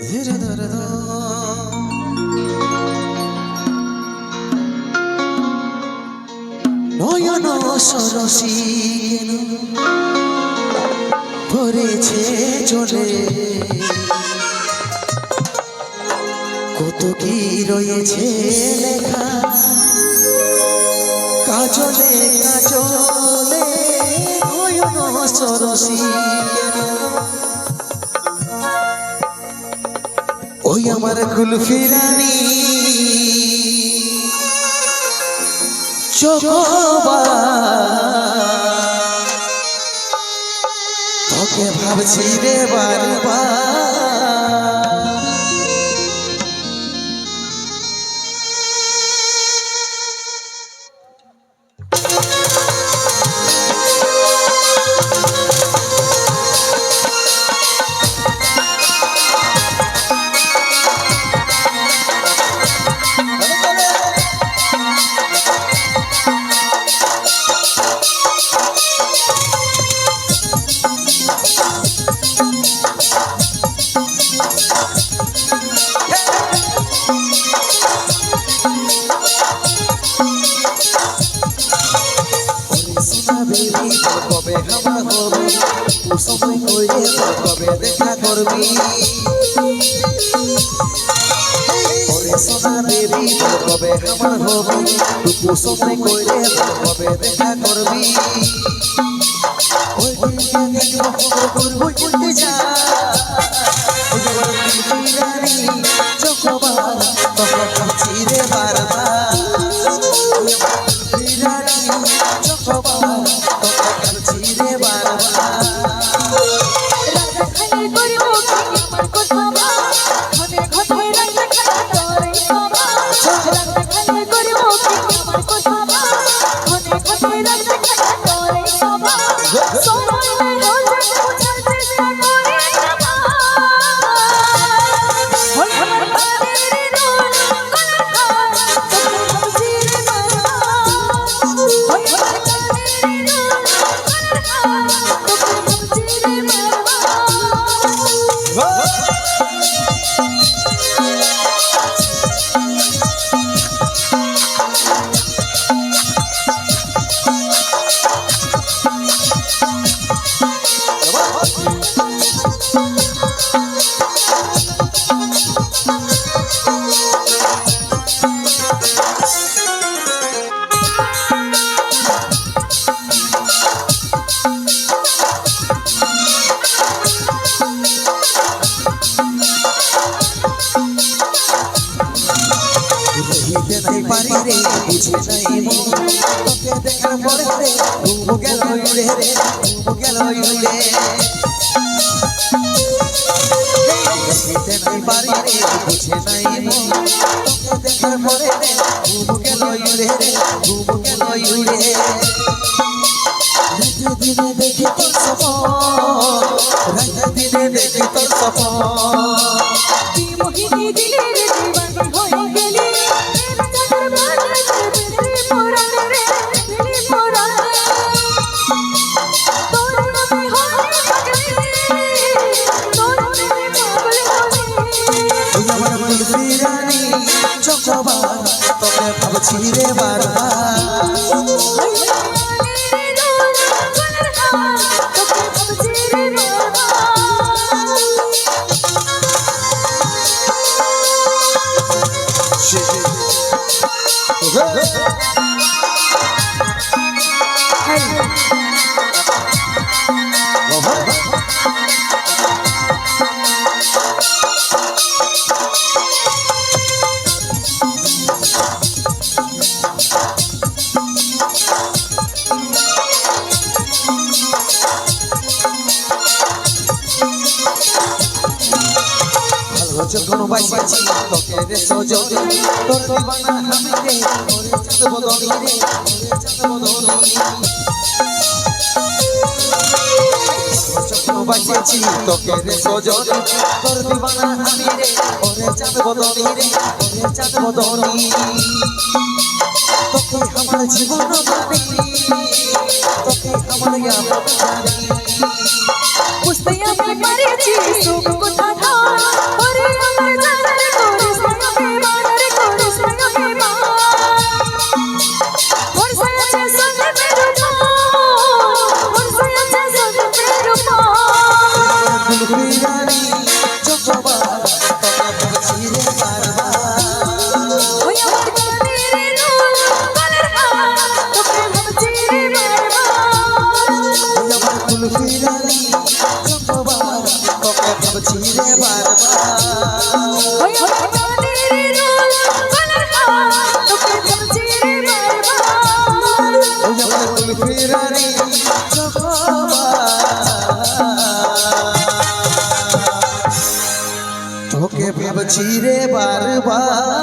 ধীরে ধরে নয়ন সরসী ভরেছে চলে কত কি রয়েছে লেখা কাজলে কাজলে নয়ন সরসী ওই আমার কুলফি রানী চোখবা তোকে ভাবছি রে বারবার কবে হাওয়া হবে সময় কইরে কবে দেখা করবি ওরে সোনা বেবি কবে হাওয়া হবে টুকু সময় কইরে কবে দেখা করবি ওই দিনকে দেখবো করবো বলতে যা ওই রানী চোখবা তোকে ভাবছি রে বারবার রানী চোখবা পারি রে বুঝে নাই মন তোকে দেখার পরে রে ঘুম গেল উড়ে রে ঘুম গেল উড়ে বুঝতে নাই পারি রে বুঝে নাই মন তোকে দেখার পরে রে ঘুম গেল উড়ে রে ঘুম গেল উড়ে রাতে দিনে দেখি তোর সপন রাতে দিনে দেখি তোর সপন তুই মোহিনী দিলে রে দিবানি হয়ে গেলি চোখবা তোকে ভাবছি রে বারবার যখন বাইসাছি তোকে রে সজনে তোর দিবানা আমি রে ওরে চাঁদ বদনি রে ওরে চাঁদ বদনি যখন বাইসাছি তোকে রে সজনে তোর দিবানা আমি রে ওরে চাঁদ বদনি রে ওরে চাঁদ বদনি তোকে আমার জীবন মানে তোকে আমার আপন জানি বুঝতে আমি পারেছি সুখ কথা ওরে ভাবছি রে বারবার ওই আমার চাঁদের রোল গলার হার তোকে ভাবছি রে বারবার ওই আমার কুলফি রানী তোকে ভাবছি রে বারবার